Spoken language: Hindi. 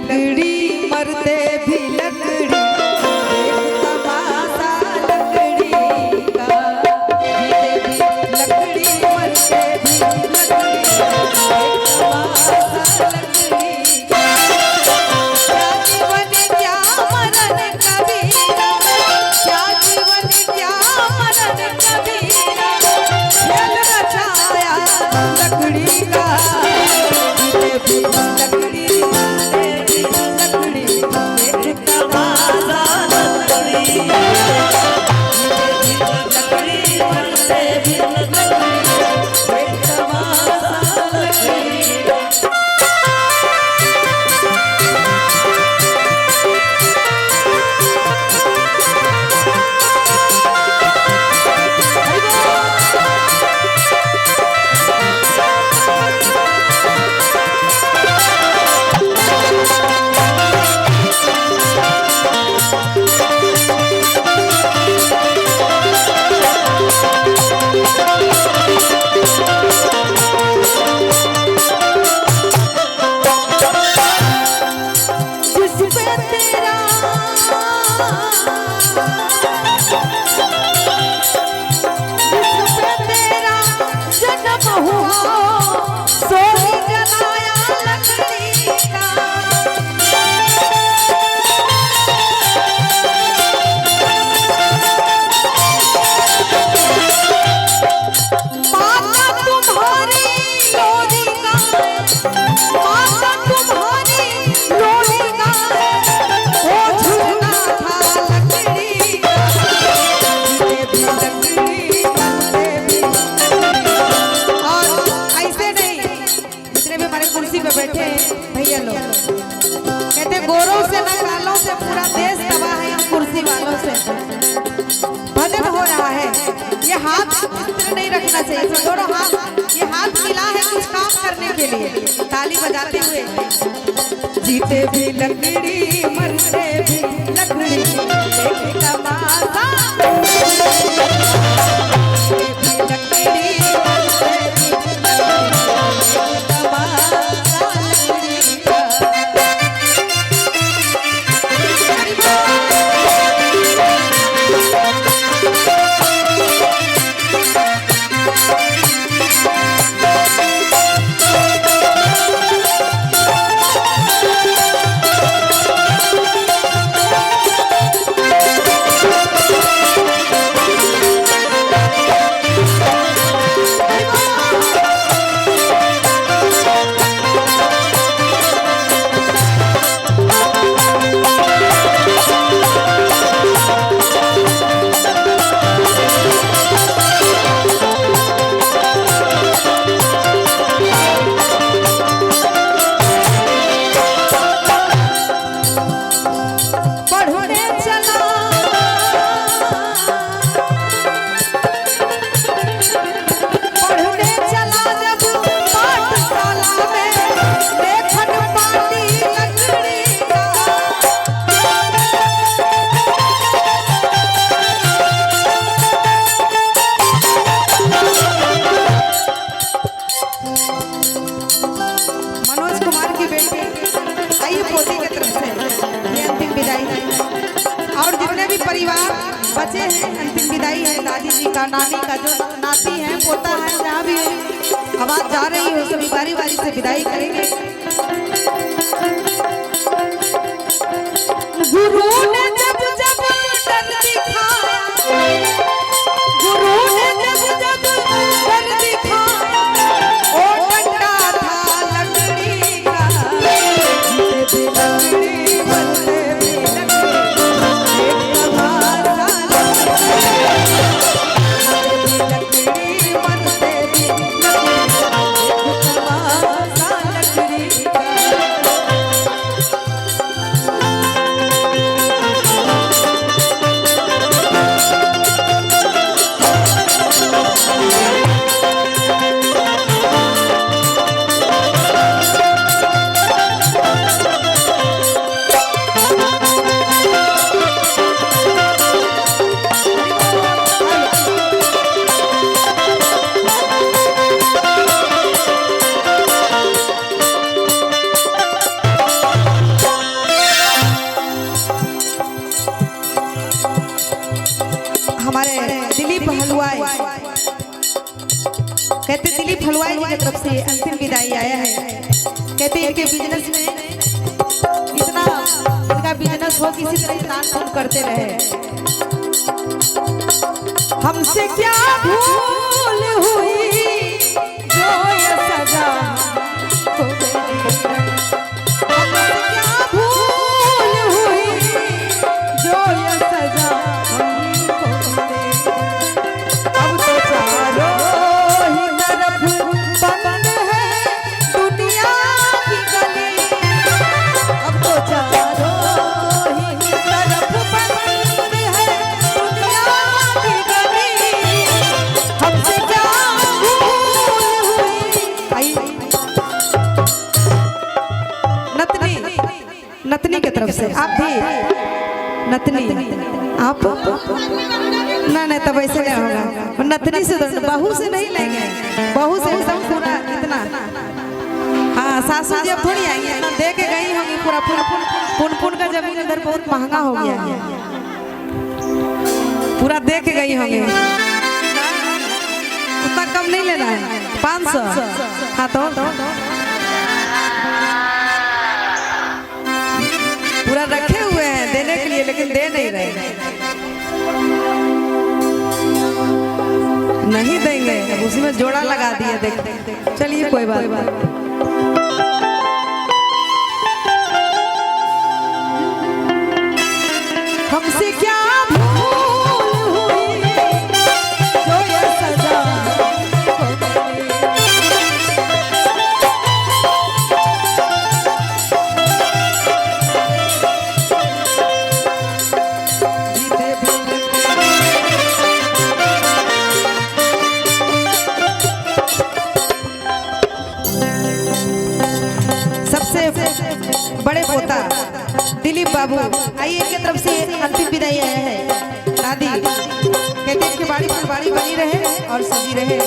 लकड़ी मरते भी लकड़ी, एक तमाशा लकड़ी का। जीते भी लकड़ी मरते भी लकड़ी, एक तमाशा लकड़ी का। क्या जीवन क्या मरण कबीरा, क्या जीवन क्या मरण कबीरा, खेल रचाया लकड़ी का। जीते भी लकड़ी बैठे भैया लोग कहते गोरों से न कालों से पूरा देश तबाह है, हम कुर्सी वालों से। भजन हो रहा है, ये हाथ नहीं रखना चाहिए, तो दोनों हाथ, ये हाथ मिला है कुछ काम करने के लिए, ताली बजाते हुए। जीते भी लकड़ी मरते भी लकड़ी, एक तमाशा बच्चे हैं, अंतिम विदाई है दादी जी का, नानी का, जो नाती है, पोता है, जहाँ भी आवाज जा रही हो सभी बारी बारी से विदाई करेंगे। गुरु ने जब जब डर दिखाया, गुरु ने जब जब डर दिखाया, ओ डंडा था लकड़ी का। जीते भी लकड़ी मरते भी लकड़ी, एक तमाशा लकड़ी मरते भी लकड़ी, एक तमाशा लकड़ी का। हमारे दिलीप हलवाई, कहते दिलीप हलवाई जी की तरफ से अंतिम विदाई आया है। कहते इनके बिजनेस में इतना इनका बिजनेस हो किसी तरह दान पुण्य करते रहे। हमसे क्या भूल हुई जो ये सजा हो गई, हमसे क्या भूल हुई जो ये सजा हमको दे। अब तो चारों ही तरफ बंद है दुनिया की गली, अब तो चारों ही तरफ बंद है दुनिया की गली। हमसे क्या भूल हुई। आई नतनी, नतनी की तरफ से आप भी नतनी, आप ना नहीं तब ऐसे नहीं होगा। नतनी से तो बहू से नहीं लेंगे, बहू से एकदम पूरा इतना। हाँ सासू जी अब थोड़ी आएंगी, इतना दे के गई होंगी पूरा पूरा पुन का जमीन इधर बहुत महंगा हो गया है, पूरा दे के गई होंगी। उतना कम नहीं लेना है, 500। हाँ तो पूरा रखे हुए हैं देने के लिए, लेकिन दे नहीं रहे, नहीं देंगे। उसमें जोड़ा लगा दिए, देख चलिए कोई बात नहीं। हमसे क्या भूल हुई जो ये सजा हो गई। सबसे बड़े पोता दिलीप बाबू, आइए इनकी तरफ से अंतिम विदाई आया है। दादी कहते हैं कि बाड़ी फुलबाड़ी बनी रहे और सजी रहे।